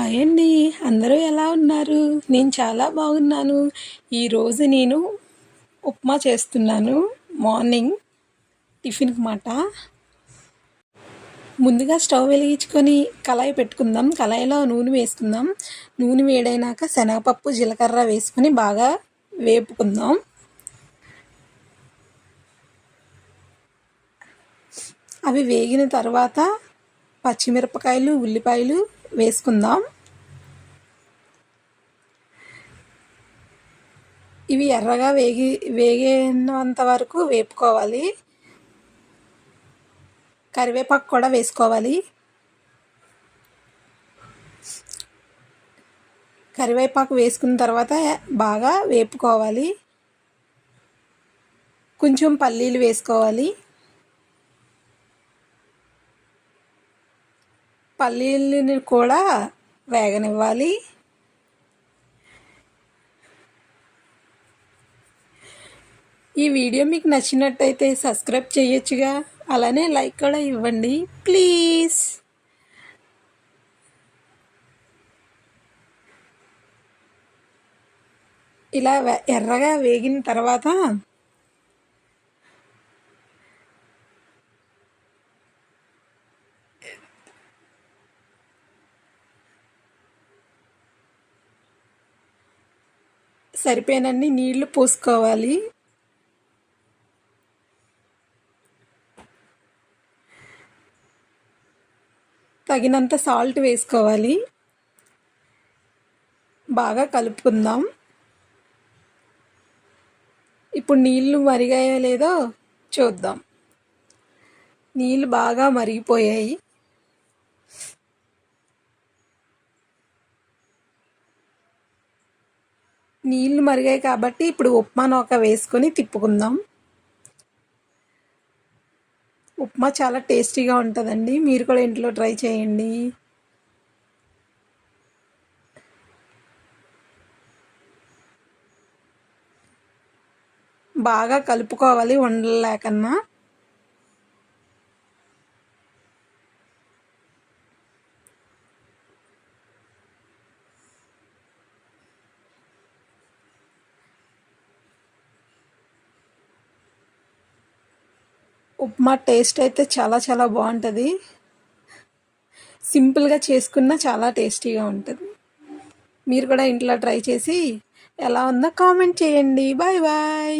Hi అండి. అందరూ ఎలా ఉన్నారు? నేను చాలా బాగున్నాను. ఈరోజు నేను ఉప్మా చేస్తున్నాను. మార్నింగ్ టిఫిన్కి మాట. ముందుగా స్టవ్ వెలిగించుకొని కళాయి పెట్టుకుందాం. కళాయిలో నూనె వేసుకుందాం. నూనె వేడైనాక శనగపప్పు జీలకర్ర వేసుకొని బాగా వేపుకుందాం. అవి వేగిన తర్వాత పచ్చిమిరపకాయలు ఉల్లిపాయలు వేసుకుందాం. ఇవి ఎర్రగా వేగేంత వరకు వేపుకోవాలి. కరివేపాకు కూడా వేసుకోవాలి. కరివేపాకు వేసుకున్న తర్వాత బాగా వేపుకోవాలి. కొంచెం పల్లీలు వేసుకోవాలి. పల్లీలను కూడా వేగనివ్వాలి. ఈ వీడియో మీకు నచ్చినట్టయితే సబ్స్క్రైబ్ చేయొచ్చుగా, అలానే లైక్ కూడా ఇవ్వండి ప్లీజ్. ఇలా ఎర్రగా వేగిన తర్వాత సరిపోయినన్ని నీళ్లు పోసుకోవాలి. తగినంత సాల్ట్ వేసుకోవాలి. బాగా కలుపుకుందాం. ఇప్పుడు నీళ్లు మరిగాయో లేదో చూద్దాం. నీళ్ళు బాగా మరిగిపోయాయి. నీళ్ళు మరిగాయి కాబట్టి ఇప్పుడు ఉప్మా నూక వేసుకొని తిప్పుకుందాం. ఉప్మా చాలా టేస్టీగా ఉంటుందండి. మీరు కూడా ఇంట్లో ట్రై చేయండి. బాగా కలుపుకోవాలి ఉండలు లేకన్నా. ఉప్మా టేస్ట్ అయితే చాలా చాలా బాగుంటుంది. సింపుల్గా చేసుకున్నా చాలా టేస్టీగా ఉంటుంది. మీరు కూడా ఇంట్లో ట్రై చేసి ఎలా ఉందో కామెంట్ చేయండి. Bye bye.